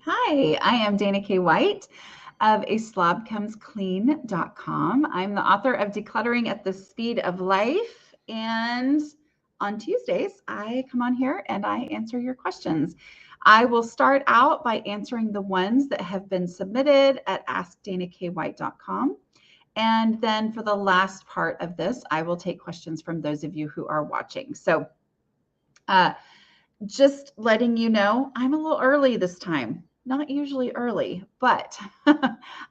Hi, I am Dana K. White of aslobcomesclean.com. I'm the author of Decluttering at the Speed of Life. And on Tuesdays, I come on here and I answer your questions. I will start out by answering the ones that have been submitted at askdanakWhite.com. And then for the last part of this, I will take questions from those of you who are watching. So just letting you know, I'm a little early this time. Not usually early, but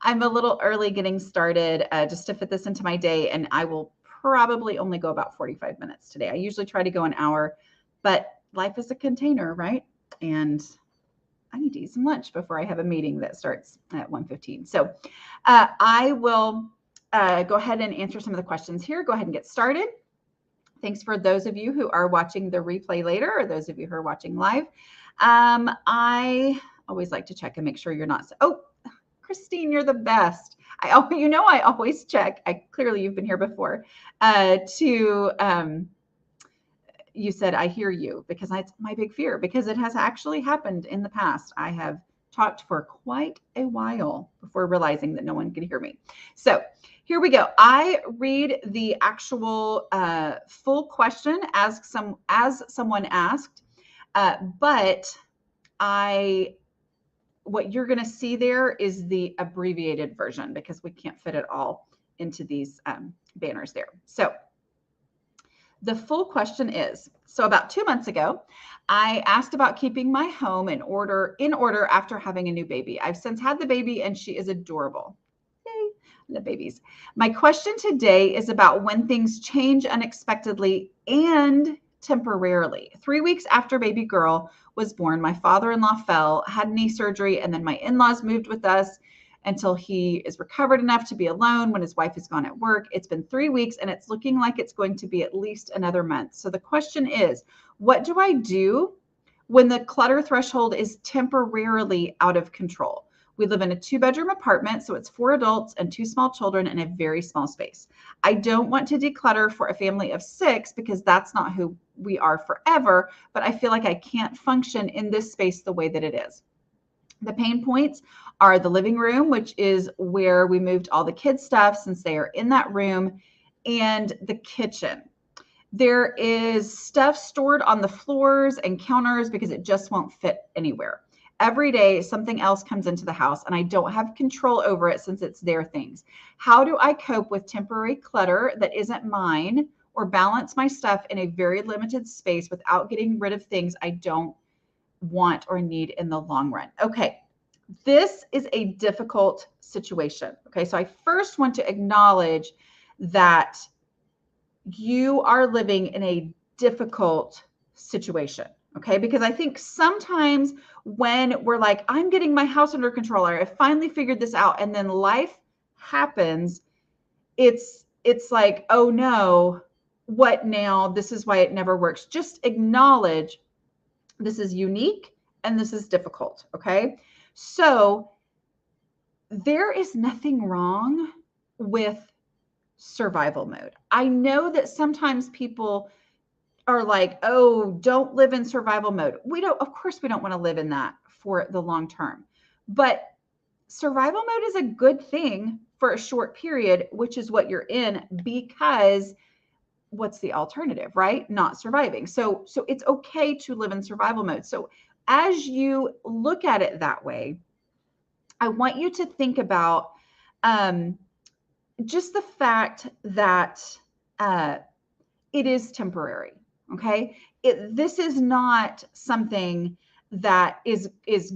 I'm a little early getting started just to fit this into my day. And I will probably only go about 45 minutes today. I usually try to go an hour, but life is a container, right? And I need to eat some lunch before I have a meeting that starts at 1:15. So I will go ahead and answer some of the questions here. Go ahead and get started. Thanks for those of you who are watching the replay later, or those of you who are watching live. I always like to check and make sure you're not. Oh, Christine, you're the best. I always check. Clearly you've been here before. You said I hear you, because that's my big fear, because it has actually happened in the past. I have talked for quite a while before realizing that no one could hear me. So here we go. I read the actual full question as someone asked, but what you're going to see there is the abbreviated version, because we can't fit it all into these banners there. So the full question is, so about 2 months ago, I asked about keeping my home in order after having a new baby. I've since had the baby and she is adorable. Yay, the babies. My question today is about when things change unexpectedly and temporarily. 3 weeks after baby girl was born, my father-in-law fell, had knee surgery, and then my in-laws moved with us until he is recovered enough to be alone when his wife is gone at work. It's been 3 weeks and it's looking like it's going to be at least another month. So the question is, what do I do when the clutter threshold is temporarily out of control? We live in a 2-bedroom apartment, so it's 4 adults and 2 small children in a very small space. I don't want to declutter for a family of 6 because that's not who we are forever, but I feel like I can't function in this space the way that it is. The pain points are the living room, which is where we moved all the kids' stuff since they are in that room, and the kitchen. There is stuff stored on the floors and counters because it just won't fit anywhere. Every day, something else comes into the house and I don't have control over it since it's their things. How do I cope with temporary clutter that isn't mine, or balance my stuff in a very limited space without getting rid of things I don't want or need in the long run? Okay, this is a difficult situation. Okay, so I first want to acknowledge that you are living in a difficult situation. Okay, because I think sometimes when we're like, I'm getting my house under control, or I finally figured this out, and then life happens, it's like, oh no, what now? This is why it never works. Just acknowledge this is unique and this is difficult. Okay, so there is nothing wrong with survival mode. I know that sometimes people are like, oh, don't live in survival mode. Of course we don't want to live in that for the long term, but survival mode is a good thing for a short period, which is what you're in, because what's the alternative, right? Not surviving. So it's okay to live in survival mode. So as you look at it that way, I want you to think about just the fact that it is temporary. Okay, this is not something that is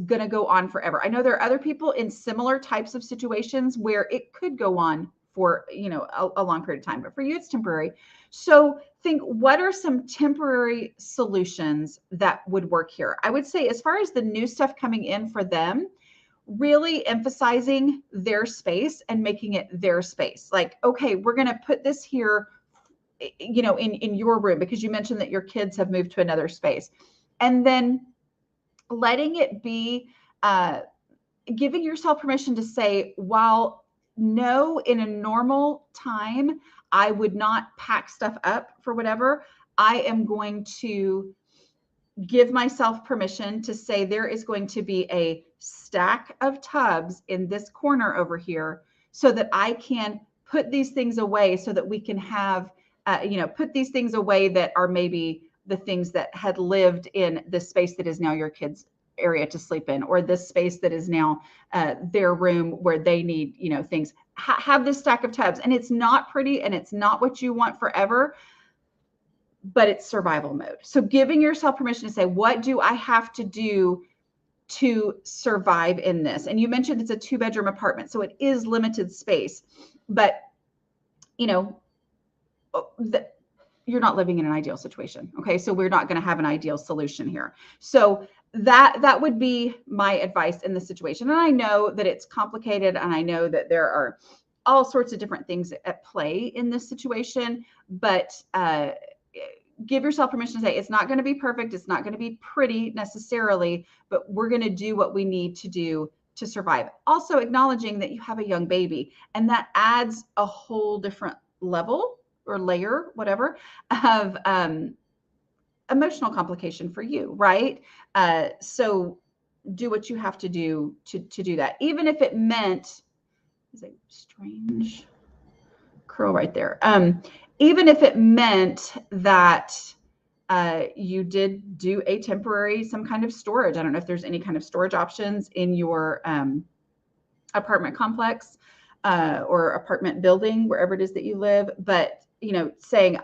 going to go on forever. I know there are other people in similar types of situations where it could go on for a long period of time, but for you it's temporary. So think, what are some temporary solutions that would work here? I would say, as far as the new stuff coming in for them, really emphasizing their space and making it their space. Like, okay, we're going to put this here, in your room, because you mentioned that your kids have moved to another space. And then letting it be, giving yourself permission to say, while no, in a normal time, I would not pack stuff up for whatever, I am going to give myself permission to say there is going to be a stack of tubs in this corner over here so that I can put these things away so that we can have, put these things away that are maybe the things that had lived in the space that is now your kids' area to sleep in, or this space that is now their room where they need, things. Have this stack of tubs, and it's not pretty and it's not what you want forever, but it's survival mode. So giving yourself permission to say, what do I have to do to survive in this? And you mentioned it's a 2-bedroom apartment, so it is limited space, but you're not living in an ideal situation. Okay. So we're not going to have an ideal solution here. So that would be my advice in this situation. And I know that it's complicated, and I know that there are all sorts of different things at play in this situation, but give yourself permission to say, it's not going to be perfect. It's not going to be pretty necessarily, but we're going to do what we need to do to survive. Also acknowledging that you have a young baby, and that adds a whole different level or layer, whatever, of emotional complication for you, right? So do what you have to do to do that. Even if it meant, is a strange curl right there. Even if it meant that you did do a temporary, some kind of storage. I don't know if there's any kind of storage options in your apartment complex or apartment building, wherever it is that you live, but saying,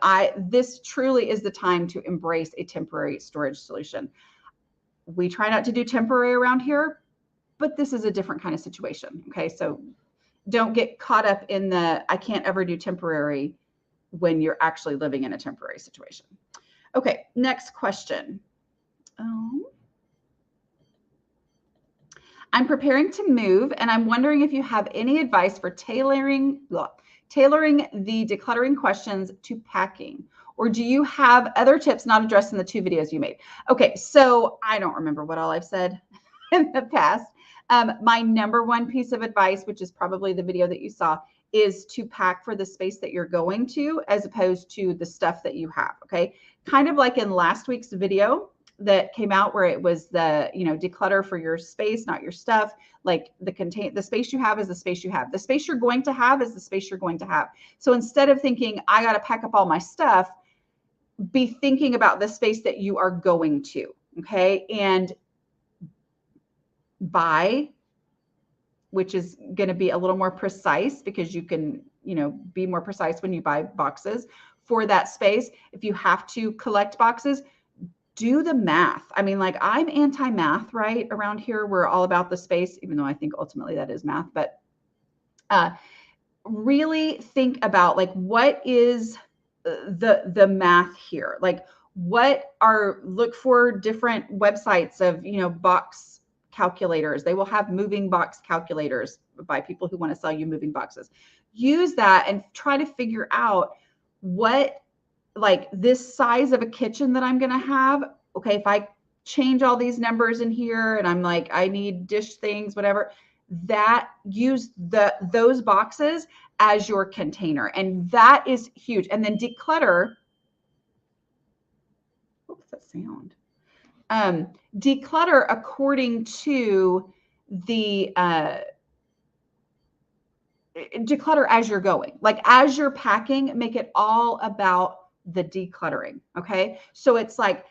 this truly is the time to embrace a temporary storage solution. We try not to do temporary around here, but this is a different kind of situation. Okay. So don't get caught up in I can't ever do temporary when you're actually living in a temporary situation. Okay, next question. I'm preparing to move, and I'm wondering if you have any advice for tailoring the decluttering questions to packing, or do you have other tips not addressed in the 2 videos you made? Okay, so I don't remember what all I've said in the past. My number one piece of advice, which is probably the video that you saw, is to pack for the space that you're going to, as opposed to the stuff that you have. Okay. Kind of like in last week's video that came out, where it was the, declutter for your space, not your stuff. Like the space you have is the space you have. The space you're going to have is the space you're going to have. So instead of thinking, I got to pack up all my stuff, be thinking about the space that you are going to. Okay. And buy, which is going to be a little more precise, because you can, be more precise when you buy boxes for that space. If you have to collect boxes, do the math. I mean, like, I'm anti-math, right? Around here, we're all about the space, even though I think ultimately that is math, but really think about, like, what is the math here? Like, look for different websites of, box calculators. They will have moving box calculators by people who want to sell you moving boxes. Use that and try to figure out what, like, this size of a kitchen that I'm going to have. Okay, if I change all these numbers in here and I'm like, I need dish things, whatever, that use those boxes as your container. And that is huge. And then declutter. What's that sound? Declutter according to the declutter as you're going. Like, as you're packing, make it all about the decluttering. Okay. So it's like,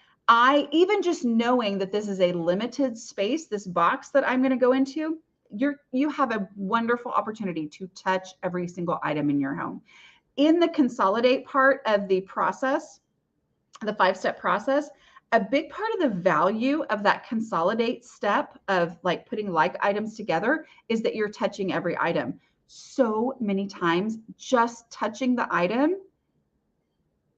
even just knowing that this is a limited space, this box that I'm going to go into, you have a wonderful opportunity to touch every single item in your home. In the consolidate part of the process, the 5-step process, a big part of the value of that consolidate step of, like, putting like items together is that you're touching every item. So many times just touching the item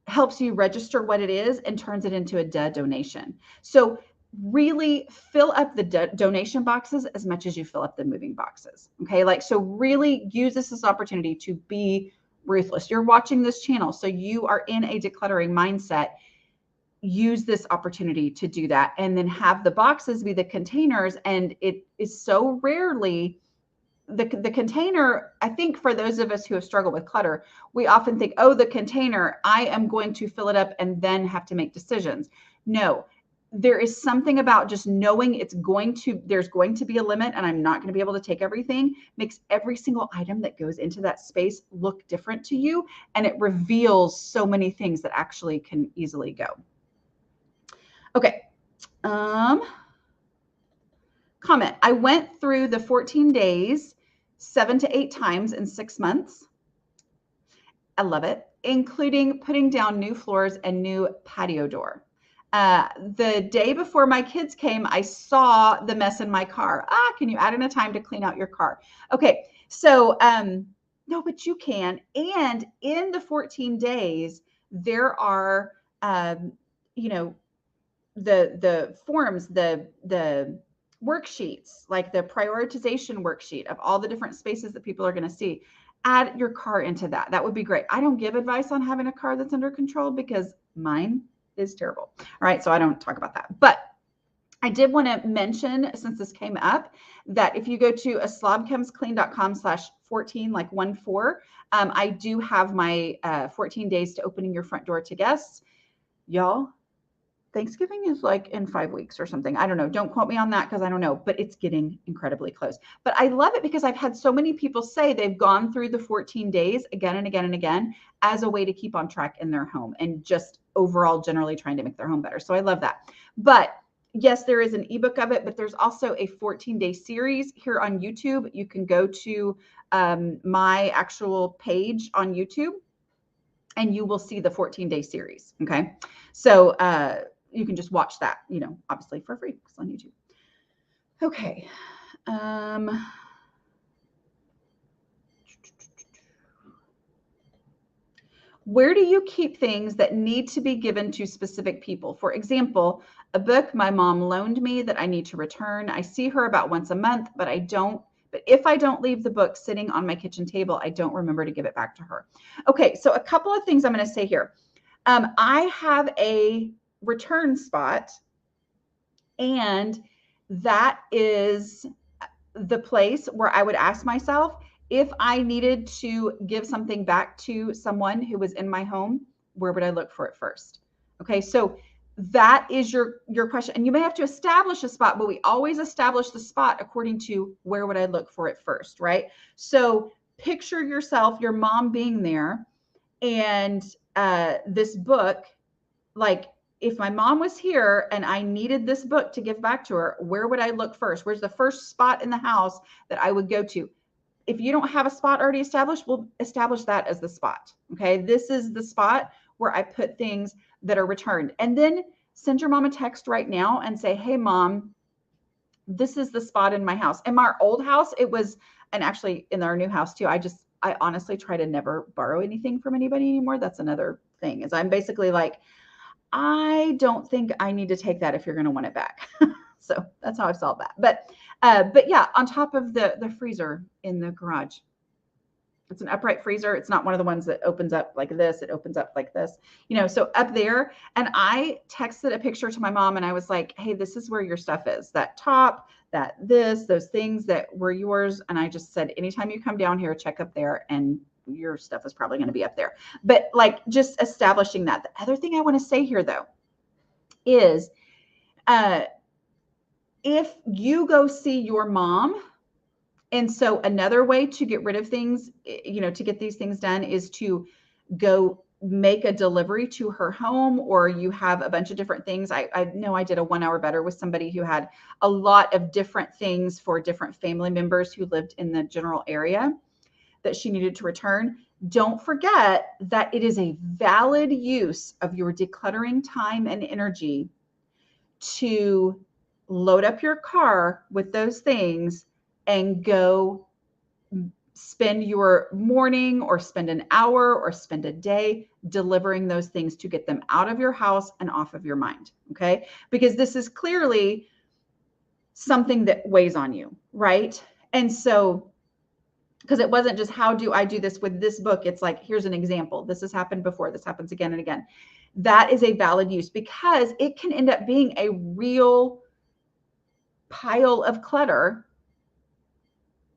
helps you register what it is and turns it into a donation. So really fill up the donation boxes as much as you fill up the moving boxes. Okay. Like, so really use this as an opportunity to be ruthless. You're watching this channel, so you are in a decluttering mindset. Use this opportunity to do that, and then have the boxes be the containers. And it is so rarely the container. I think for those of us who have struggled with clutter, we often think, oh, the container, I am going to fill it up and then have to make decisions. No, there is something about just knowing there's going to be a limit and I'm not going to be able to take everything, makes every single item that goes into that space look different to you. And it reveals so many things that actually can easily go. Okay. Comment. I went through the 14 days 7 to 8 times in 6 months. I love it, including putting down new floors and new patio door. The day before my kids came, I saw the mess in my car. Can you add in a time to clean out your car? Okay, so no, but you can. And in the 14 days, there are, you know, the forms, the worksheets, like the prioritization worksheet of all the different spaces that people are going to see. Add your car into that. That would be great. I don't give advice on having a car that's under control because mine is terrible. All right. So I don't talk about that. But I did want to mention, since this came up, that if you go to aslobcomesclean.com/14, like 14, I do have my 14 days to opening your front door to guests. Y'all, Thanksgiving is like in 5 weeks or something. I don't know. Don't quote me on that because I don't know, but it's getting incredibly close. But I love it because I've had so many people say they've gone through the 14 days again and again and again as a way to keep on track in their home and just overall generally trying to make their home better. So I love that. But yes, there is an ebook of it, but there's also a 14-day series here on YouTube. You can go to my actual page on YouTube and you will see the 14-day series. Okay. So, you can just watch that, you know, obviously for free. It's on YouTube. Okay. Where do you keep things that need to be given to specific people? For example, a book my mom loaned me that I need to return. I see her about once a month, but if I don't leave the book sitting on my kitchen table, I don't remember to give it back to her. Okay. So a couple of things I'm going to say here. I have a return spot, and that is the place where I would ask myself if I needed to give something back to someone who was in my home, where would I look for it first? Okay, so that is your question. And you may have to establish a spot, but we always establish the spot according to where would I look for it first, right? So picture yourself, your mom being there, and this book, like if my mom was here and I needed this book to give back to her, where would I look first? Where's the first spot in the house that I would go to? If you don't have a spot already established, we'll establish that as the spot. Okay. This is the spot where I put things that are returned. And then send your mom a text right now and say, hey, Mom, this is the spot in my house. In my old house, it was, and actually in our new house too, I honestly try to never borrow anything from anybody anymore. That's another thing, is I'm basically like, I don't think I need to take that if you're going to want it back. So that's how I've solved that. But yeah, on top of the freezer in the garage, it's an upright freezer. It's not one of the ones that opens up like this. It opens up like this, you know, so up there. And I texted a picture to my mom and I was like, hey, this is where your stuff is. That top, those things that were yours. And I just said, anytime you come down here, check up there, and your stuff is probably going to be up there. But like just establishing that. The other thing I want to say here though is if you go see your mom, and so another way to get rid of things, you know, to get these things done is to go make a delivery to her home, or you have a bunch of different things. I know I did a 1 hour better with somebody who had a lot of different things for different family members who lived in the general area that she needed to return. Don't forget that it is a valid use of your decluttering time and energy to load up your car with those things and go spend your morning or spend an hour or spend a day delivering those things to get them out of your house and off of your mind. Okay. Because this is clearly something that weighs on you, right? And so, because it wasn't just how do I do this with this book? It's like, here's an example. This has happened before. This happens again and again. That is a valid use, because it can end up being a real pile of clutter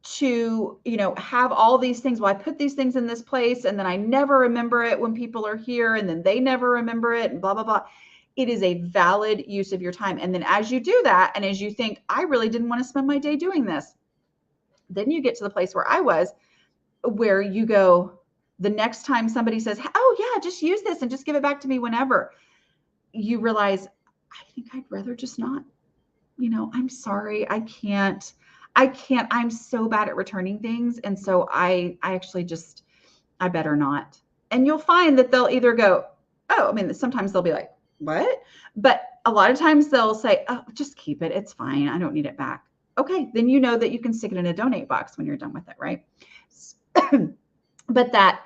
to, you know, have all these things. Well, I put these things in this place and then I never remember it when people are here, and then they never remember it, and blah, blah, blah. it is a valid use of your time. And then as you do that, and as you think, I really didn't want to spend my day doing this, then you get to the place where I was, where you go, the next time somebody says, oh yeah, just use this and just give it back to me whenever, you realize, I think I'd rather just not, I'm sorry. I can't, I'm so bad at returning things. And so I actually just, I better not. And you'll find that they'll either go, oh, I mean, sometimes they'll be like, what? But a lot of times they'll say, oh, just keep it. It's fine. I don't need it back. Okay. Then you know that you can stick it in a donate box when you're done with it, right? But that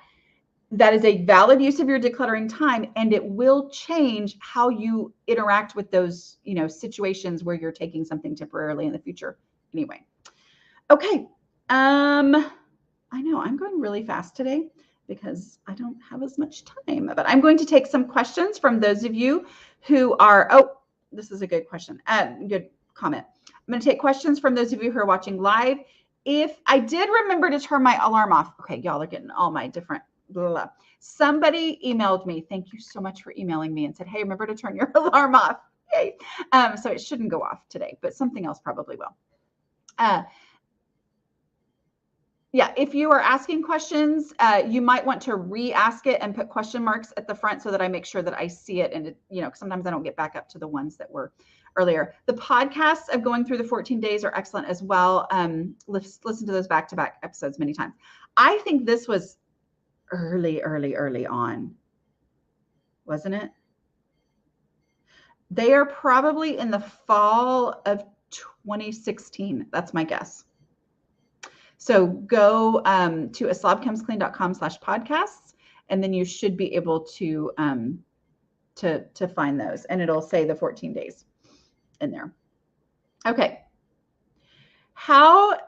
is a valid use of your decluttering time, and it will change how you interact with those, situations where you're taking something temporarily in the future. Anyway. Okay. I know I'm going really fast today because I don't have as much time, but I'm going to take some questions from those of you who are, oh, this is a good question. Good comment. I'm going to take questions from those of you who are watching live. If I did remember to turn my alarm off, okay, y'all are getting all my different blah, blah, blah. Somebody emailed me. Thank you so much for emailing me and said, hey, remember to turn your alarm off. Yay. So it shouldn't go off today, but something else probably will. Yeah, if you are asking questions, you might want to re-ask it and put question marks at the front so that I make sure that I see it. And, sometimes I don't get back up to the ones that were earlier. The podcasts of going through the 14 days are excellent as well. Listen to those back-to-back episodes many times. I think this was early on, wasn't it? They are probably in the fall of 2016. That's my guess. So go to aslobcomesclean.com/podcasts, and then you should be able to find those, and it'll say the 14 days in there. Okay. How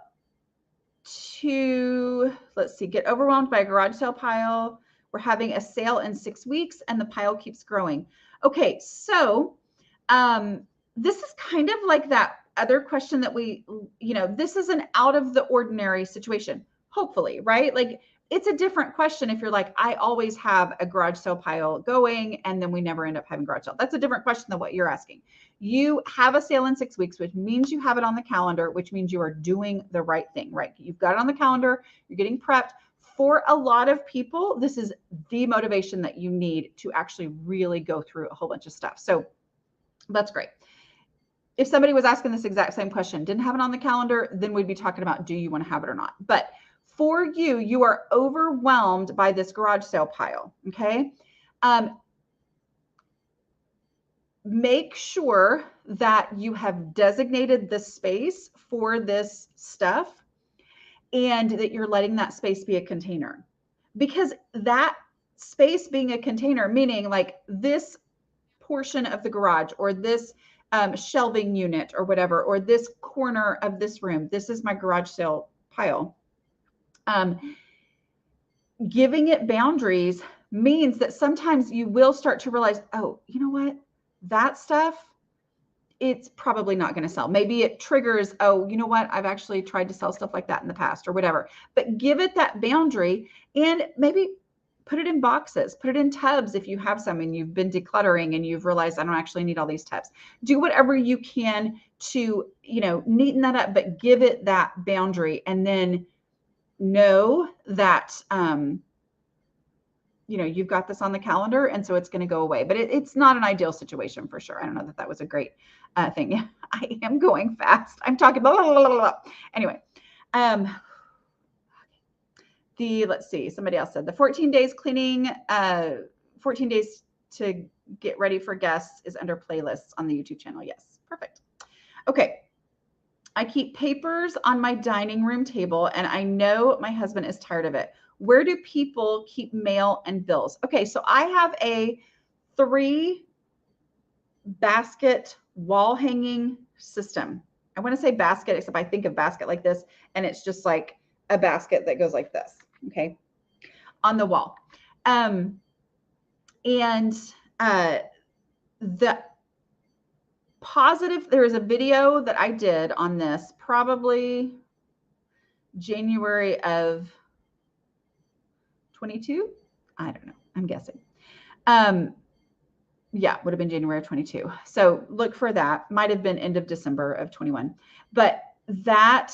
to, let's see, get overwhelmed by a garage sale pile. We're having a sale in 6 weeks and the pile keeps growing. Okay. So this is kind of like that other question that this is an out of the ordinary situation, hopefully, right? Like it's a different question if you're like, I always have a garage sale pile going and then we never end up having garage sale. That's a different question than what you're asking. You have a sale in 6 weeks, which means you have it on the calendar, which means you are doing the right thing, right? You've got it on the calendar, you're getting prepped. For a lot of people, this is the motivation that you need to actually really go through a whole bunch of stuff. So that's great. If somebody was asking this exact same question, didn't have it on the calendar, then we'd be talking about, do you want to have it or not? But for you, you are overwhelmed by this garage sale pile, okay? Make sure that you have designated the space for this stuff and that you're letting that space be a container. Because that space being a container, meaning like this portion of the garage or this shelving unit or whatever, or this corner of this room, this is my garage sale pile. Giving it boundaries means that sometimes you will start to realize, oh, you know what? That stuff, it's probably not going to sell. Maybe it triggers, oh, you know what? I've actually tried to sell stuff like that in the past or whatever. But give it that boundary and maybe put it in boxes, put it in tubs if you have some and you've been decluttering and you've realized I don't actually need all these tubs. Do whatever you can to, neaten that up, but give it that boundary and then know that, you've got this on the calendar and so it's going to go away. But it's not an ideal situation for sure. I don't know that was a great thing. I am going fast. I'm talking blah, blah, blah, blah, blah. Anyway, let's see, somebody else said the 14 days cleaning, 14 days to get ready for guests is under playlists on the YouTube channel. Yes, perfect. Okay. I keep papers on my dining room table and I know my husband is tired of it. Where do people keep mail and bills? Okay, so I have a 3-basket wall hanging system. I want to say basket, except I think of basket like this, and it's just like a basket that goes like this, okay, on the wall. The positive, there is a video that I did on this probably January of 22. I don't know. I'm guessing. Yeah, would have been January of 22. So look for that. Might have been end of December of 21. But that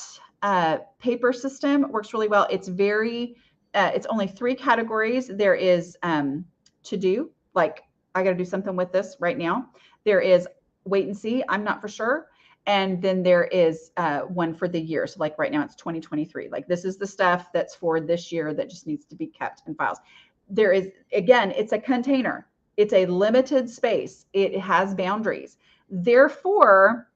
paper system works really well. It's it's only 3 categories. There is to do, like I got to do something with this right now. There is wait and see, I'm not for sure. And then there is one for the year. So like right now it's 2023. Like this is the stuff that's for this year that just needs to be kept in files. There is, again, it's a container. It's a limited space. It has boundaries. Therefore,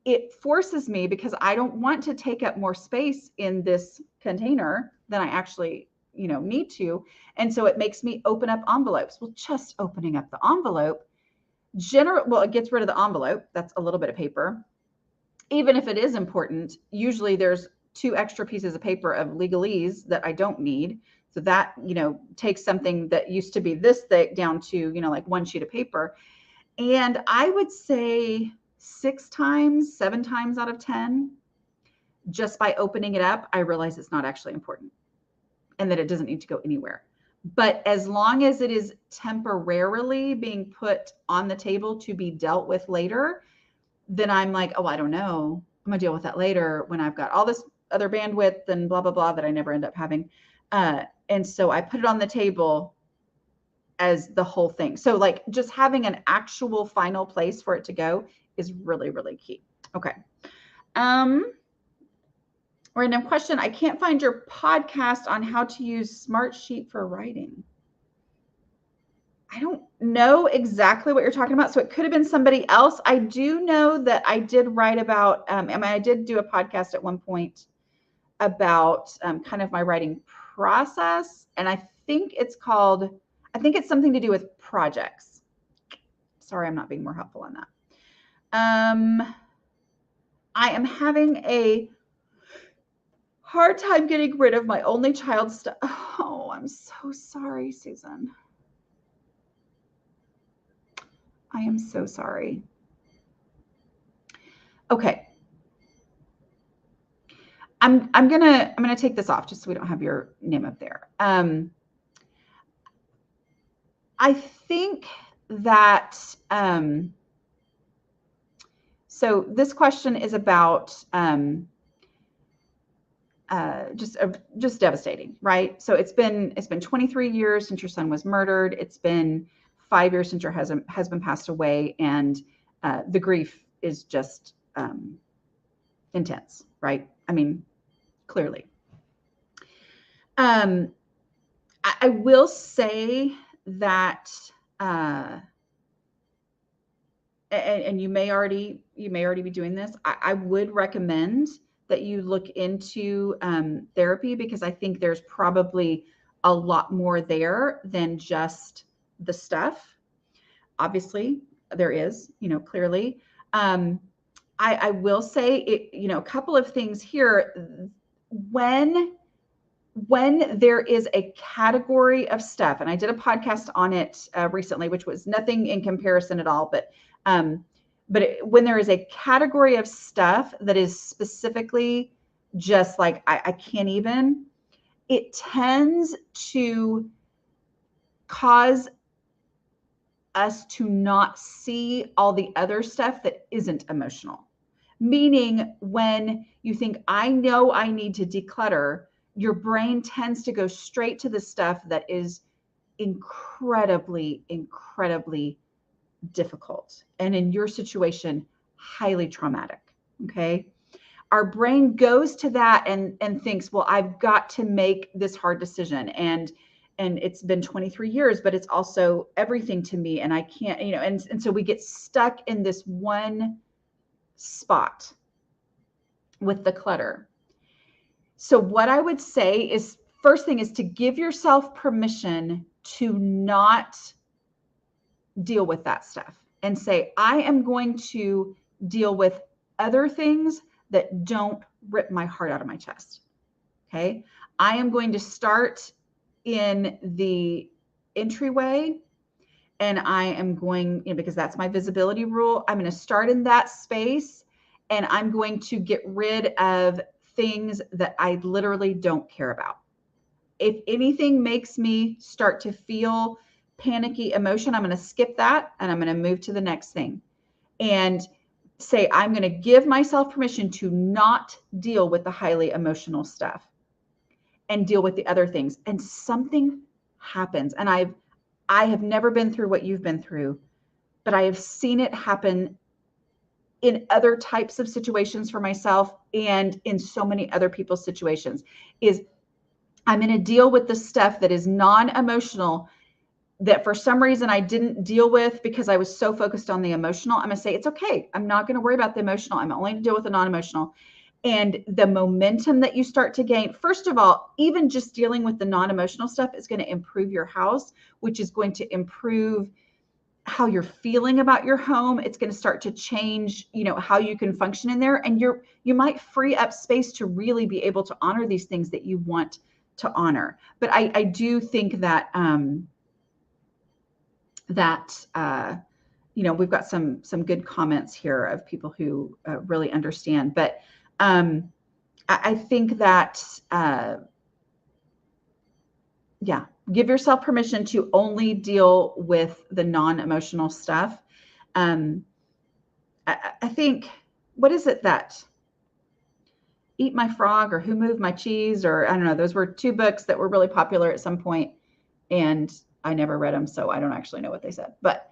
it forces me, because I don't want to take up more space in this container than I actually, need to. And so it makes me open up envelopes. Well, just opening up the envelope, it gets rid of the envelope. That's a little bit of paper. Even if it is important, usually there's 2 extra pieces of paper of legalese that I don't need. So that, takes something that used to be this thick down to, like 1 sheet of paper. And I would say 6 times, 7 times out of 10, just by opening it up, I realize it's not actually important and that it doesn't need to go anywhere. But as long as it is temporarily being put on the table to be dealt with later, then I'm like, oh, I don't know. I'm gonna deal with that later when I've got all this other bandwidth and blah, blah, blah that I never end up having. And so I put it on the table as the whole thing. So like just having an actual final place for it to go is really, really key. Okay. Random question. I can't find your podcast on how to use Smartsheet for writing. I don't know exactly what you're talking about. So it could have been somebody else. I do know that I did write about, I did do a podcast at one point about kind of my writing process. And I think it's something to do with projects. Sorry, I'm not being more helpful on that. I am having a hard time getting rid of my only child stuff. Oh, I'm so sorry, Susan. I am so sorry. Okay. I'm gonna take this off just so we don't have your name up there. I think that so this question is about just devastating, right? So it's been 23 years since your son was murdered. It's been 5 years since your husband passed away, and the grief is just intense, right? I mean, clearly. I will say that, and you may already be doing this. I would recommend that you look into therapy, because I think there's probably a lot more there than just the stuff. Obviously, there is, clearly. I will say it, a couple of things here. When there is a category of stuff, and I did a podcast on it recently, which was nothing in comparison at all, but when there is a category of stuff that is specifically just like, I can't even, it tends to cause us to not see all the other stuff that isn't emotional. Meaning when you think, I know I need to declutter, your brain tends to go straight to the stuff that is incredibly, incredibly difficult. And in your situation, highly traumatic. Okay. Our brain goes to that and thinks, well, I've got to make this hard decision. And it's been 23 years, but it's also everything to me. And I can't, and so we get stuck in this one spot with the clutter. So what I would say is, first thing is to give yourself permission to not deal with that stuff and say, I am going to deal with other things that don't rip my heart out of my chest. Okay. I am going to start in the entryway, and I am going, because that's my visibility rule. I'm going to start in that space, and I'm going to get rid of things that I literally don't care about. If anything makes me start to feel panicky emotion, I'm going to skip that and I'm going to move to the next thing and say, I'm going to give myself permission to not deal with the highly emotional stuff and deal with the other things. And something happens. And I have never been through what you've been through, but I have seen it happen in other types of situations for myself and in so many other people's situations. Is I'm going to deal with the stuff that is non-emotional that for some reason I didn't deal with because I was so focused on the emotional. I'm going to say, it's okay. I'm not going to worry about the emotional. I'm only going to deal with the non-emotional. And the momentum that you start to gain, first of all, even just dealing with the non-emotional stuff is going to improve your house, which is going to improve how you're feeling about your home. It's going to start to change, how you can function in there. And you might free up space to really be able to honor these things that you want to honor. But I do think that, we've got some good comments here of people who really understand. But I think that, give yourself permission to only deal with the non-emotional stuff. I think, what is it that Eat My Frog or Who Moved My Cheese, or I don't know, those were two books that were really popular at some point, and I never read them, so I don't actually know what they said. But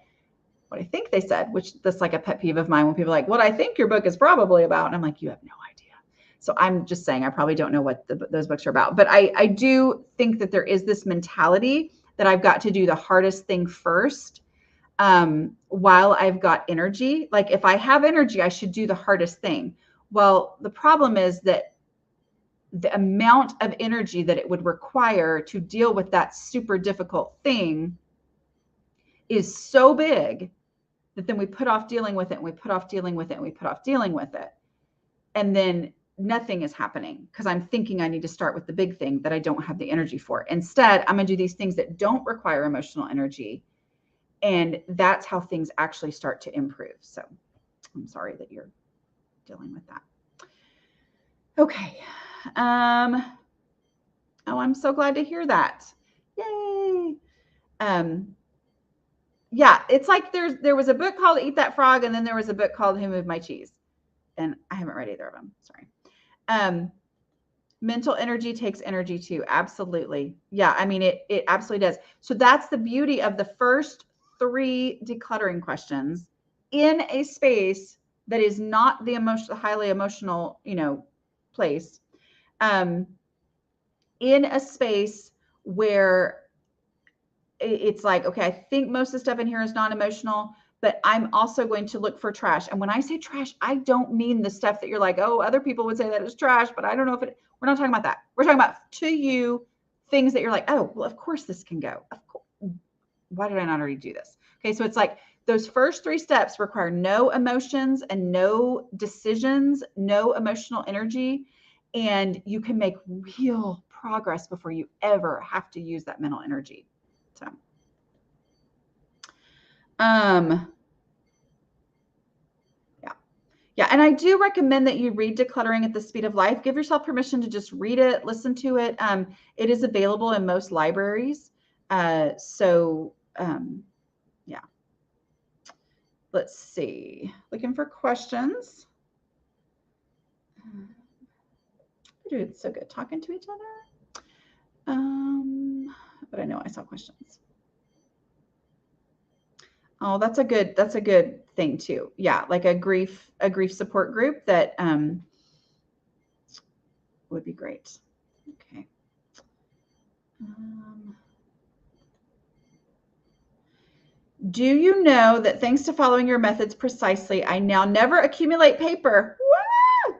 what I think they said, which that's like a pet peeve of mine when people are like, what I think your book is probably about. And I'm like, you have no idea. So I'm just saying, I probably don't know what those books are about. But I do think that there is this mentality that I've got to do the hardest thing first while I've got energy. Like if I have energy, I should do the hardest thing. Well, the problem is that the amount of energy that it would require to deal with that super difficult thing is so big that then we put off dealing with it, and we put off dealing with it, and we put off dealing with it. And then nothing is happening because I'm thinking I need to start with the big thing that I don't have the energy for. Instead, I'm going to do these things that don't require emotional energy. And that's how things actually start to improve. So I'm sorry that you're dealing with that. Okay. Oh, I'm so glad to hear that. Yay. Yeah, it's like there was a book called Eat That Frog, and then there was a book called Who Moved My Cheese. And I haven't read either of them. Sorry. Mental energy takes energy too. Absolutely. Yeah, I mean, it absolutely does. So that's the beauty of the first 3 decluttering questions in a space that is not the highly emotional, place. In a space where it's like, okay, I think most of the stuff in here is non-emotional, but I'm also going to look for trash. And when I say trash, I don't mean the stuff that you're like, oh, other people would say that is trash, but I don't know if we're not talking about that. We're talking about, to you, things that you're like, oh, well, of course this can go. Of course. Why did I not already do this? Okay, so it's like those first 3 steps require no emotions and no decisions, no emotional energy, and you can make real progress before you ever have to use that mental energy. So, yeah. And I do recommend that you read Decluttering at the Speed of Life. Give yourself permission to just read it, listen to it. It is available in most libraries. Yeah. Let's see. Looking for questions. It's so good talking to each other. But I know I saw questions. Oh, that's a good thing too. Yeah, like a grief support group that would be great. Okay. Do you know that thanks to following your methods precisely, I now never accumulate paper? Woo!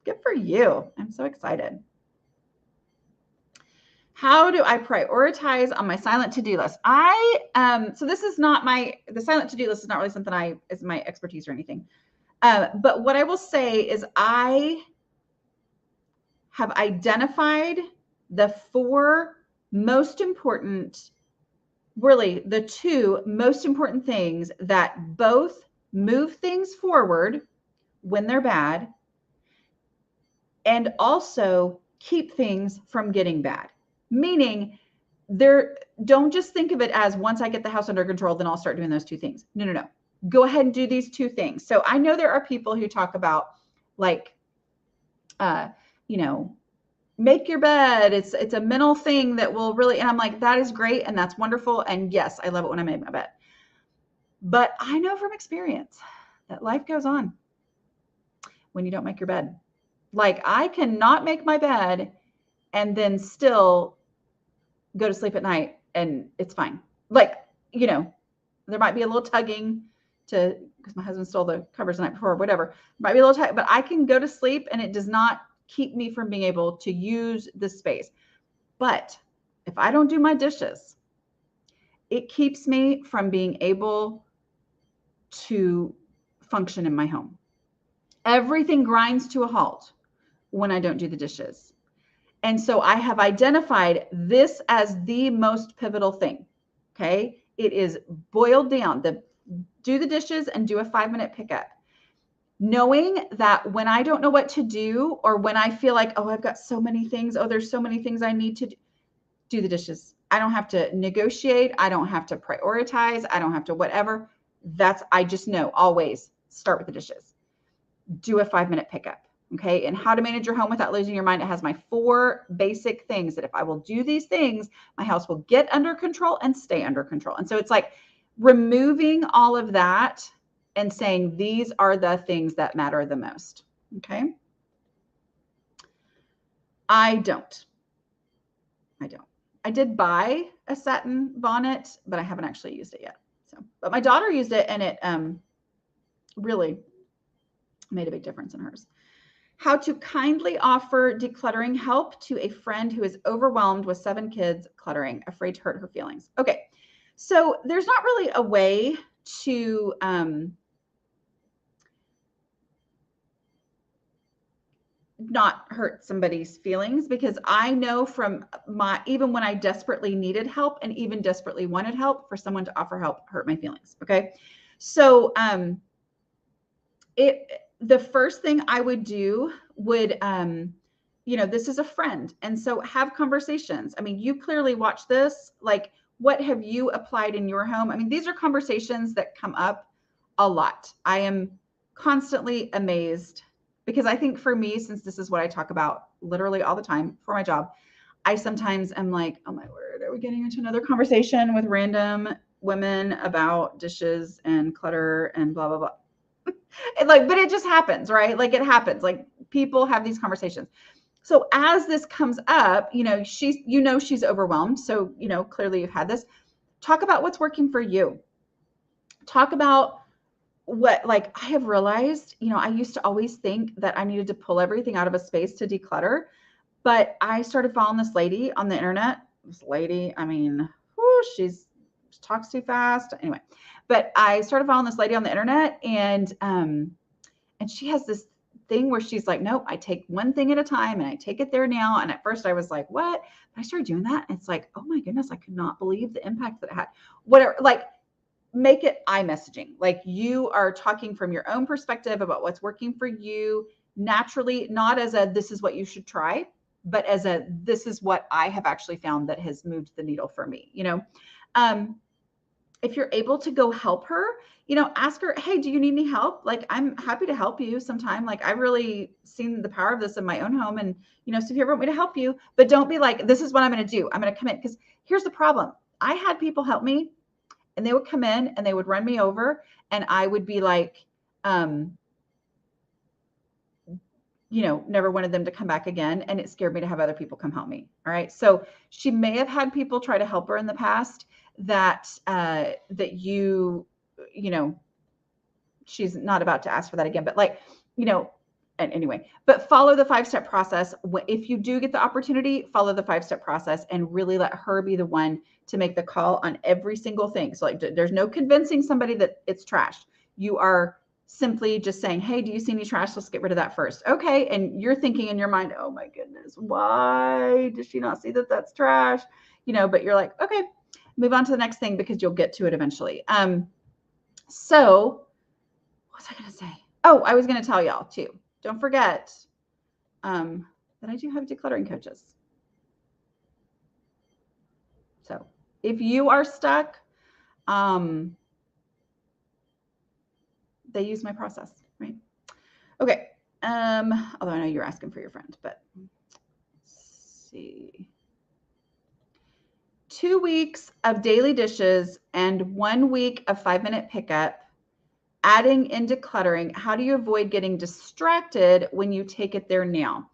Good for you. I'm so excited. How do I prioritize on my silent to-do list? So this is not the silent to-do list is not really something is my expertise or anything. But what I will say is I have identified the 4 most important, really the 2 most important things that both move things forward when they're bad and also keep things from getting bad. Meaning don't just think of it as once I get the house under control, then I'll start doing those two things. No. Go ahead and do these two things. So I know there are people who talk about like, make your bed. It's a mental thing that will really, and I'm like, that is great. And that's wonderful. And yes, I love it when I make my bed. But I know from experience that life goes on when you don't make your bed. Like I cannot make my bed and then still go to sleep at night and it's fine. Like, there might be a little tugging because my husband stole the covers the night before, whatever. Might be a little tight, but I can go to sleep and it does not keep me from being able to use the space. But if I don't do my dishes, it keeps me from being able to function in my home. Everything grinds to a halt when I don't do the dishes. And so I have identified this as the most pivotal thing. Okay. It is boiled down. Do the dishes and do a 5-minute pickup. Knowing that when I don't know what to do, or when I feel like, oh, I've got so many things. Oh, there's so many things I need to do the dishes. I don't have to negotiate. I don't have to prioritize. I don't have to whatever. I just know always start with the dishes. Do a 5-minute pickup. Okay. And how to manage your home without losing your mind. It has my 4 basic things that if I will do these things, my house will get under control and stay under control. And so it's like removing all of that and saying, these are the things that matter the most. Okay. I don't. I did buy a satin bonnet, but I haven't actually used it yet. But my daughter used it and it really made a big difference in hers. How to kindly offer decluttering help to a friend who is overwhelmed with 7 kids cluttering, afraid to hurt her feelings. Okay. So there's not really a way to not hurt somebody's feelings, because I know from even when I desperately needed help and even desperately wanted help, for someone to offer help hurt my feelings. Okay. So the first thing I would do would, this is a friend. And so have conversations. I mean, you clearly watch this, like, what have you applied in your home? I mean, these are conversations that come up a lot. I am constantly amazed because I think for me, since this is what I talk about literally all the time for my job, I sometimes am like, oh my word, are we getting into another conversation with random women about dishes and clutter and blah, blah, blah. But it just happens, right? Like it happens, like people have these conversations. So as this comes up, she's overwhelmed. So, clearly you've had this. Talk about what's working for you. Talk about what, like, I have realized, I used to always think that I needed to pull everything out of a space to declutter, but I started following this lady on the internet. This lady, I mean, she talks too fast. Anyway, but I started following this lady on the internet, and she has this thing where she's like, nope, I take one thing at a time and I take it there now. And at first I was like, what? But I started doing that. And it's like, oh my goodness, I could not believe the impact that it had. Whatever, like, make it iMessaging. Like you are talking from your own perspective about what's working for you naturally, not as a, this is what you should try, but as a, this is what I have actually found that has moved the needle for me. If you're able to go help her, ask her, hey, do you need any help? Like, I'm happy to help you sometime. Like, I've really seen the power of this in my own home. And, so if you ever want me to help you, but don't be like, this is what I'm going to do. I'm going to commit. Because here's the problem. I had people help me and they would come in and they would run me over and I would be like, never wanted them to come back again. And it scared me to have other people come help me. All right. So she may have had people try to help her in the past that she's not about to ask for that again, but and anyway, but follow the 5-step process. If you do get the opportunity, follow the 5-step process and really let her be the one to make the call on every single thing. So like, there's no convincing somebody that it's trash. You are simply just saying, hey, do you see any trash? Let's get rid of that first. Okay. And you're thinking in your mind, oh my goodness, why does she not see that that's trash? But you're like, okay, move on to the next thing because you'll get to it eventually. So what was I going to say? Oh, I was going to tell y'all too. Don't forget that I do have decluttering coaches. So if you are stuck, they use my process, right? Okay. Although I know you're asking for your friend, but let's see. 2 weeks of daily dishes and 1 week of 5-minute pickup, adding in decluttering. How do you avoid getting distracted when you take it there now?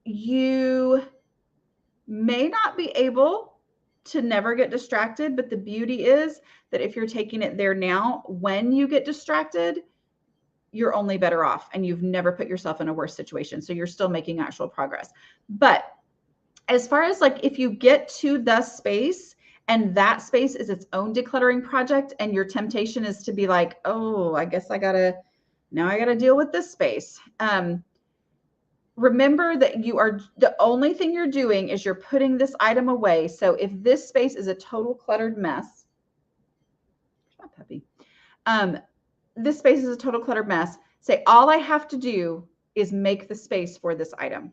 You may not be able to never get distracted, but the beauty is that if you're taking it there now, when you get distracted, you're only better off and you've never put yourself in a worse situation. So you're still making actual progress. But as far as like, if you get to the space and that space is its own decluttering project and your temptation is to be like, oh, I guess I gotta deal with this space. Remember that the only thing you're doing is you're putting this item away. So if this space is a total cluttered mess, my puppy, this space is a total cluttered mess, say all I have to do is make the space for this item.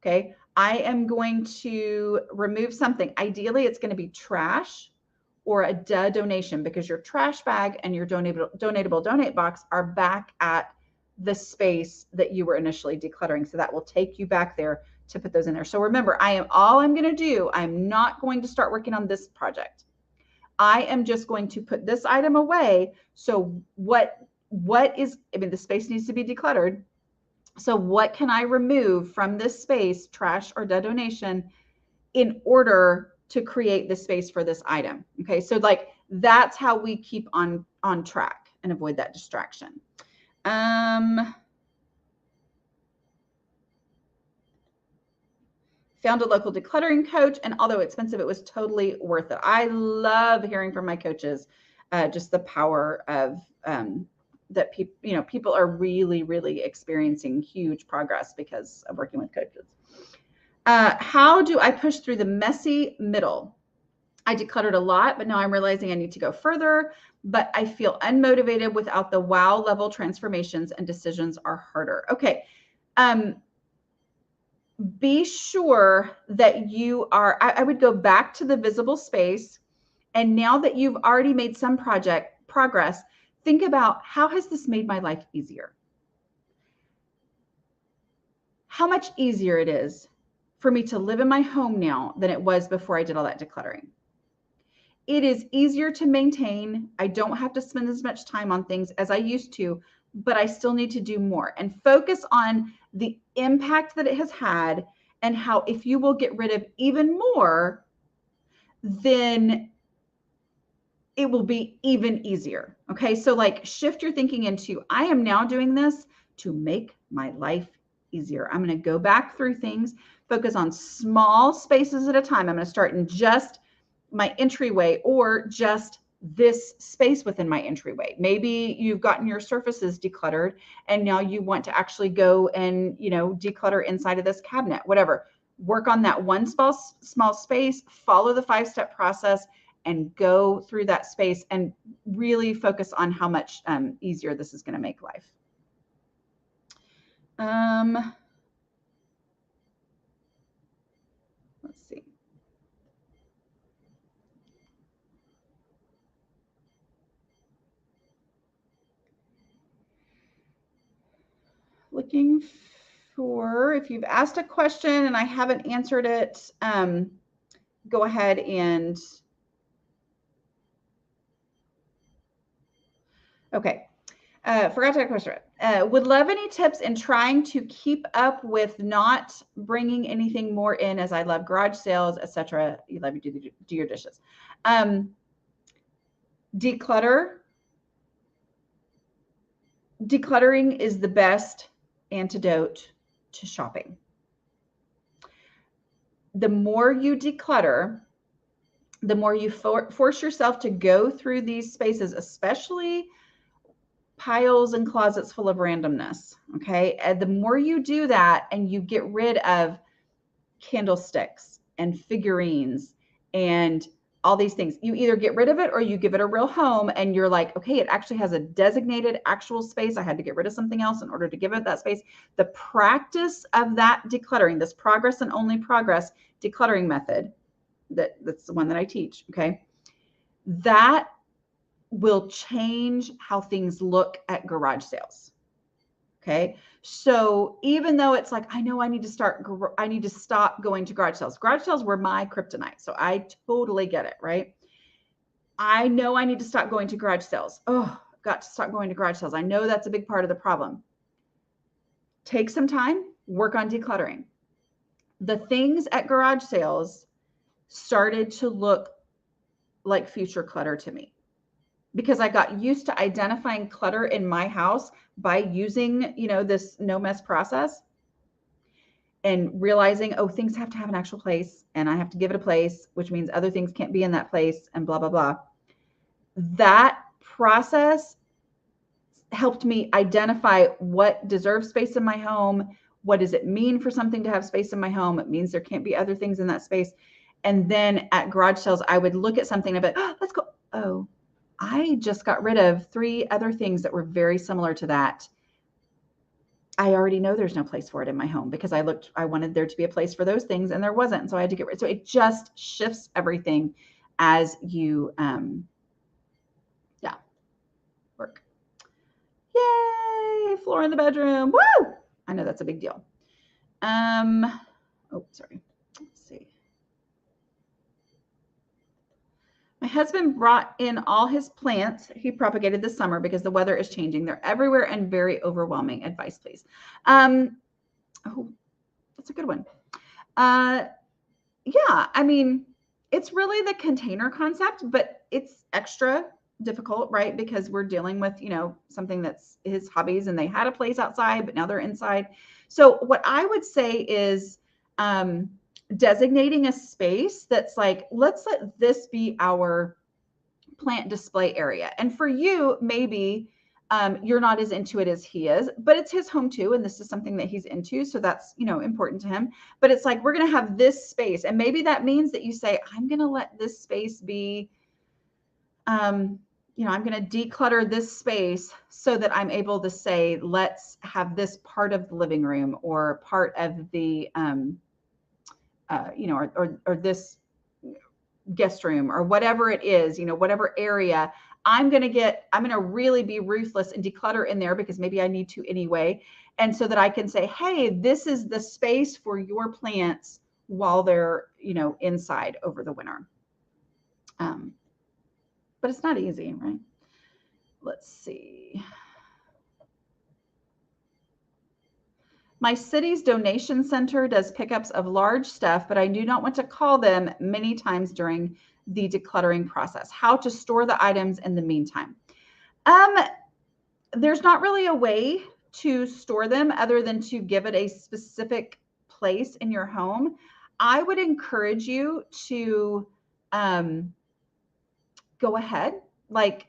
Okay. I am going to remove something. Ideally, it's going to be trash or a donation, because your trash bag and your donatable donate box are back at the space that you were initially decluttering. So that will take you back there to put those in there. So remember, all I'm going to do, I'm not going to start working on this project. I am just going to put this item away. So the space needs to be decluttered. So what can I remove from this space, trash or donation, in order to create the space for this item? Okay. So like, that's how we keep on track and avoid that distraction. Found a local decluttering coach, and although expensive, it was totally worth it. I love hearing from my coaches, just the power of that people are really, really experiencing huge progress because of working with coaches. How do I push through the messy middle? I decluttered a lot, but now I'm realizing I need to go further, but I feel unmotivated without the wow level transformations, and decisions are harder. Okay. Be sure that I would go back to the visible space. And now that you've already made some progress, think about, how has this made my life easier? How much easier it is for me to live in my home now than it was before I did all that decluttering. It is easier to maintain. I don't have to spend as much time on things as I used to, but I still need to do more, and focus on the impact that it has had, and how if you will get rid of even more, then it will be even easier. Okay. So like, shift your thinking into, I am now doing this to make my life easier. I'm going to go back through things, focus on small spaces at a time. I'm going to start in just my entryway, or just this space within my entryway. Maybe you've gotten your surfaces decluttered and now you want to actually go and, declutter inside of this cabinet, whatever. Work on that one small space, follow the 5-step process, and go through that space and really focus on how much easier this is going to make life. Let's see. Looking for, if you've asked a question and I haven't answered it, go ahead and, okay. Forgot to ask a question. Would love any tips in trying to keep up with not bringing anything more in, as I love garage sales, etc. You love to do your dishes. Decluttering is the best antidote to shopping. The more you declutter, the more you force yourself to go through these spaces, especially piles and closets full of randomness. Okay. And the more you do that and you get rid of candlesticks and figurines and all these things. You either get rid of it or you give it a real home and you're like, okay, it actually has a designated actual space. I had to get rid of something else in order to give it that space. The practice of that decluttering, this progress and only progress decluttering method, that's the one that I teach, okay? That will change how things look at garage sales. Okay. So even though it's like, I know I need to stop going to garage sales. Garage sales were my kryptonite. So I totally get it. Right. I know I need to stop going to garage sales. Oh, got to stop going to garage sales. I know that's a big part of the problem. Take some time, work on decluttering. The things at garage sales started to look like future clutter to me, because I got used to identifying clutter in my house by using, this no mess process and realizing, oh, things have to have an actual place and I have to give it a place, which means other things can't be in that place and blah, blah, blah. That process helped me identify what deserves space in my home. What does it mean for something to have space in my home? It means there can't be other things in that space. And then at garage sales, I would look at something and be, oh, let's go. Oh, I just got rid of 3 other things that were very similar to that. I already know there's no place for it in my home because I wanted there to be a place for those things and there wasn't. And so I had to get rid. So it just shifts everything as you, work. Yay, floor in the bedroom. Woo! I know that's a big deal. Oh, sorry. Let's see. My husband brought in all his plants he propagated this summer because the weather is changing. They're everywhere and very overwhelming. Advice, please. Oh, that's a good one. Yeah, I mean, it's really the container concept, but it's extra difficult, right? Because we're dealing with, something that's his hobbies and they had a place outside, but now they're inside. So what I would say is, designating a space that's like, let's let this be our plant display area. And for you, maybe you're not as into it as he is, but it's his home too. And this is something that he's into. So that's, important to him. But it's like, we're going to have this space. And maybe that means that you say, I'm going to let this space be, I'm going to declutter this space so that I'm able to say, let's have this part of the living room or part of the, or this guest room or whatever it is, whatever area. I'm going to really be ruthless and declutter in there because maybe I need to anyway. And so that I can say, hey, this is the space for your plants while they're, inside over the winter. But it's not easy, right? Let's see. My city's donation center does pickups of large stuff, but I do not want to call them many times during the decluttering process. How to store the items in the meantime. There's not really a way to store them other than to give it a specific place in your home. I would encourage you to go ahead. Like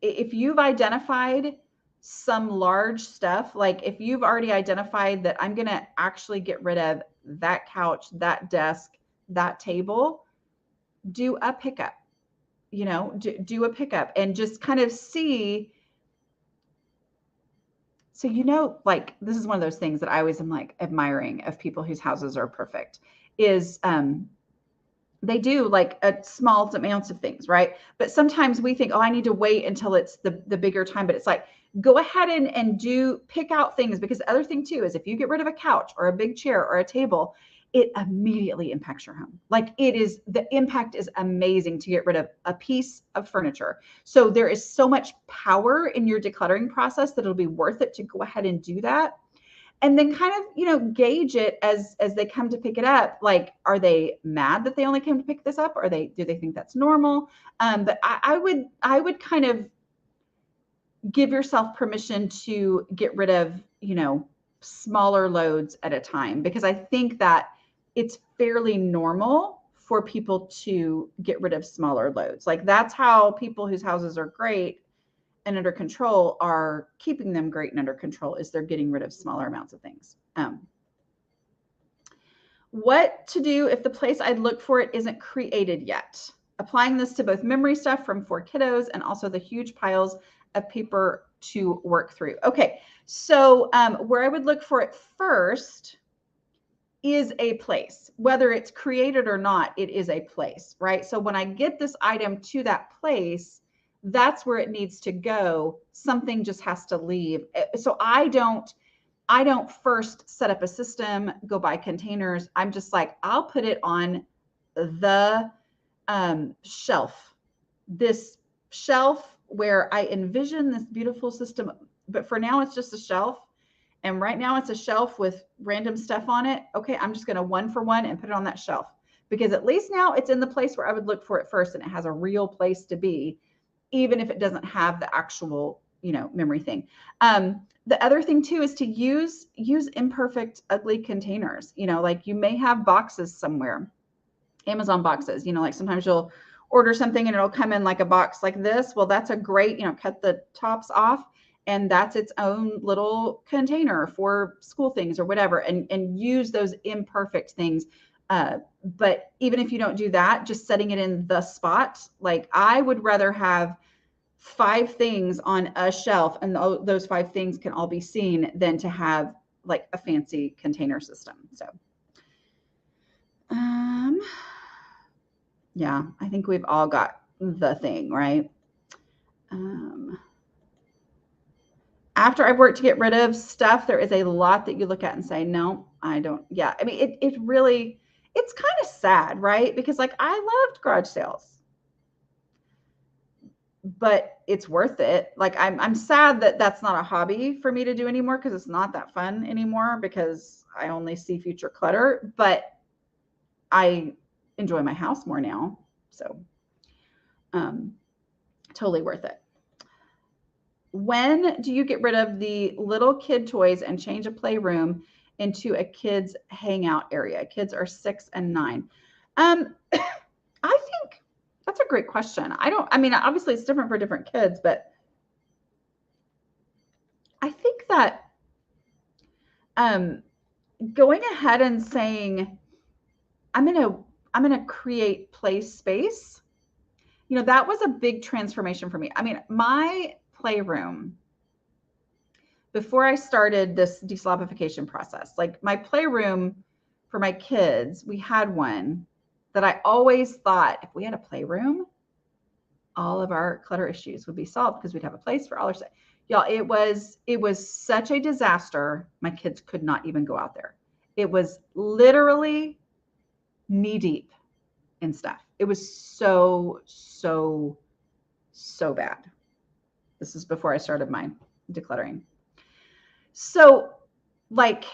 if you've identified some large stuff, like if you've already identified that I'm going to actually get rid of that couch, that desk, that table, do a pickup, do a pickup and just kind of see. So, like this is one of those things that I always am like admiring of people whose houses are perfect is, they do like a small amounts of things, right? But sometimes we think, oh, I need to wait until it's the bigger time. But it's like, go ahead and pick out things, because the other thing too is if you get rid of a couch or a big chair or a table, it immediately impacts your home. Like the impact is amazing to get rid of a piece of furniture. So there is so much power in your decluttering process that it'll be worth it to go ahead and do that. And then kind of, gauge it as they come to pick it up. Like, are they mad that they only came to pick this up? Or do they think that's normal? But I would kind of give yourself permission to get rid of, smaller loads at a time, because I think that it's fairly normal for people to get rid of smaller loads. Like that's how people whose houses are great and under control are keeping them great and under control, is they're getting rid of smaller amounts of things. What to do if the place I'd look for it isn't created yet? applying this to both memory stuff from 4 kiddos and also the huge piles of paper to work through. Okay, so where I would look for it first is a place. Whether it's created or not, it is a place, right? So when I get this item to that place, that's where it needs to go. Something just has to leave. So I don't first set up a system, go buy containers. I'm just like, I'll put it on the shelf, this shelf where I envision this beautiful system, but for now it's just a shelf. And right now it's a shelf with random stuff on it. Okay, I'm just going to one for one and put it on that shelf, because at least now it's in the place where I would look for it first, and it has a real place to be, even if it doesn't have the actual, memory thing. The other thing too is to use imperfect, ugly containers. Like you may have boxes somewhere, Amazon boxes, like sometimes you'll order something and it'll come in like a box like this. Well, that's a great, cut the tops off, and that's its own little container for school things or whatever, and use those imperfect things. But even if you don't do that, just setting it in the spot, like I would rather have 5 things on a shelf and those 5 things can all be seen than to have like a fancy container system. So, yeah, I think we've all got the thing, right? After I've worked to get rid of stuff, there is a lot that you look at and say, no, I don't. Yeah. I mean, it really, it's kind of sad, right? Because like I loved garage sales, but it's worth it. Like I'm sad that that's not a hobby for me to do anymore, because it's not that fun anymore, because I only see future clutter, but I enjoy my house more now. So, totally worth it. When do you get rid of the little kid toys and change a playroom into a kid's hangout area? Kids are 6 and 9. I think that's a great question. I mean, obviously it's different for different kids, but I think that going ahead and saying, I'm going to create play space, that was a big transformation for me. I mean, my playroom, before I started this deslobification process, like my playroom for my kids, we had one that I always thought, if we had a playroom, all of our clutter issues would be solved, because we'd have a place for all our stuff. Y'all, it was such a disaster. My kids could not even go out there. It was literally knee deep in stuff. It was so bad. This is before I started my decluttering. So like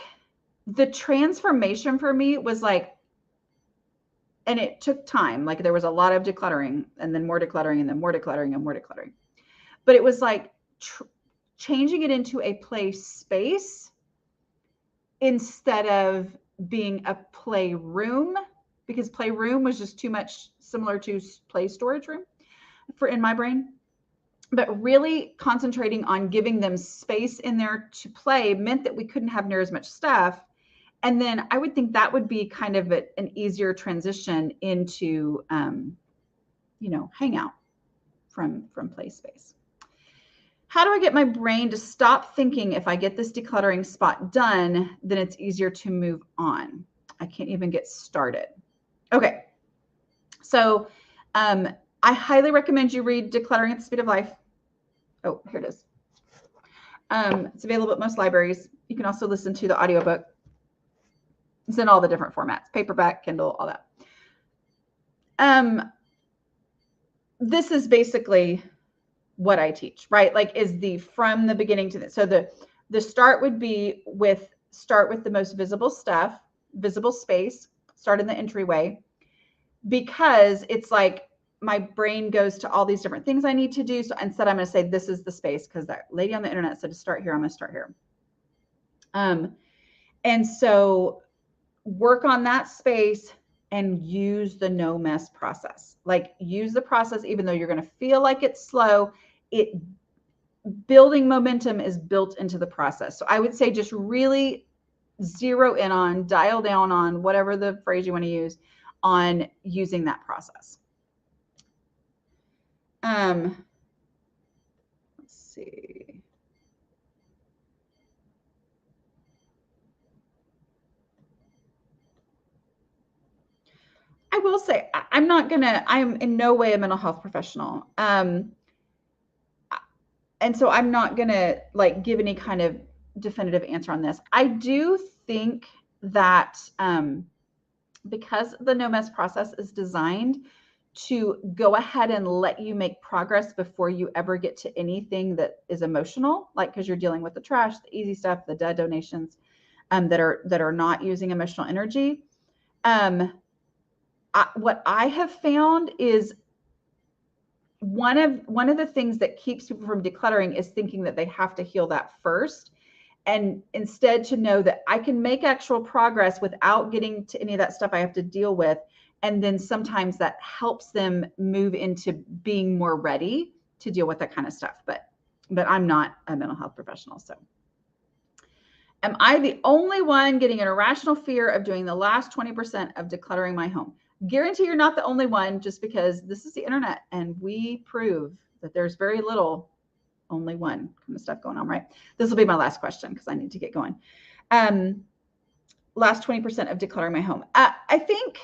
the transformation for me was like, and it took time. Like there was a lot of decluttering, and then more decluttering, and then more decluttering, and more decluttering. But it was like changing it into a play space instead of being a playroom, because playroom was just too much similar to play storage room in my brain. But really concentrating on giving them space in there to play meant that we couldn't have near as much stuff. And then I would think that would be kind of an easier transition into, hangout from play space. How do I get my brain to stop thinking if I get this decluttering spot done, then it's easier to move on? I can't even get started. Okay. So I highly recommend you read Decluttering at the Speed of Life. Oh, here it is. It's available at most libraries. You can also listen to the audiobook. It's in all the different formats, paperback, Kindle, all that. This is basically what I teach, right? Like is from the beginning to the, so the start would be start with the most visible stuff, visible space, start in the entryway, because it's like, my brain goes to all these different things I need to do. So instead, I'm going to say, this is the space, because that lady on the internet said to start here. I'm going to start here. And so work on that space and use the no mess process. Like use the process, even though you're going to feel like it's slow. Building momentum is built into the process. So I would say just really zero in on, dial down on, whatever the phrase you want to use, on using that process. Let's see. I will say, I'm in no way a mental health professional. And so I'm not gonna like give any kind of definitive answer on this. I do think that because the no mess process is designed to go ahead and let you make progress before you ever get to anything that is emotional, like because you're dealing with the trash, the easy stuff, the dead donations, that are not using emotional energy. What I have found is one of the things that keeps people from decluttering is thinking that they have to heal that first, and instead to know that I can make actual progress without getting to any of that stuff I have to deal with. And then sometimes that helps them move into being more ready to deal with that kind of stuff. But I'm not a mental health professional. So am I the only one getting an irrational fear of doing the last 20% of decluttering my home? Guarantee you're not the only one, just because this is the internet and we prove that there's very little, only one kind of stuff going on, right? This will be my last question because I need to get going. Last 20% of decluttering my home. I think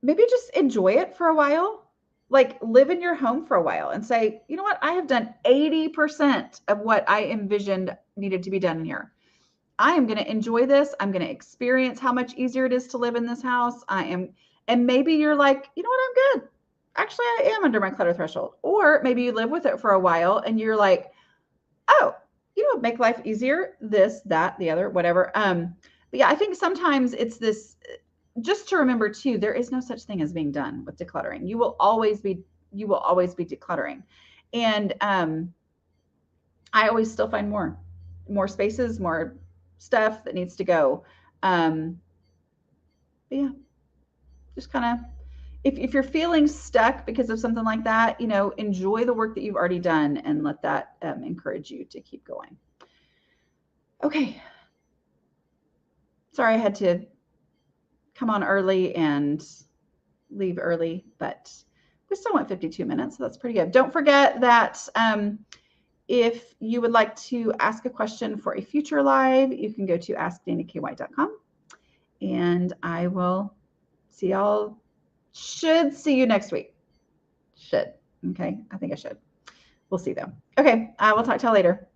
maybe just enjoy it for a while. Like live in your home for a while and say, you know what? I have done 80% of what I envisioned needed to be done in here. I am going to enjoy this. I'm going to experience how much easier it is to live in this house. And maybe you're like, you know what? I'm good. Actually, I am under my clutter threshold. Or maybe you live with it for a while and you're like, oh, you know, make life easier, this, that, the other, whatever. But yeah, I think sometimes it's this, just to remember too, there is no such thing as being done with decluttering. You will always be decluttering. And I always still find more spaces, more stuff that needs to go. But yeah, just kind of, if you're feeling stuck because of something like that, you know, enjoy the work that you've already done and let that encourage you to keep going. Okay. Sorry I had to come on early and leave early, but we still went 52 minutes, so that's pretty good. Don't forget that if you would like to ask a question for a future live, you can go to askdanaky.com, and I will see y'all. Should see you next week. Should. Okay. I think I should. We'll see though. Okay. I will talk to y'all later.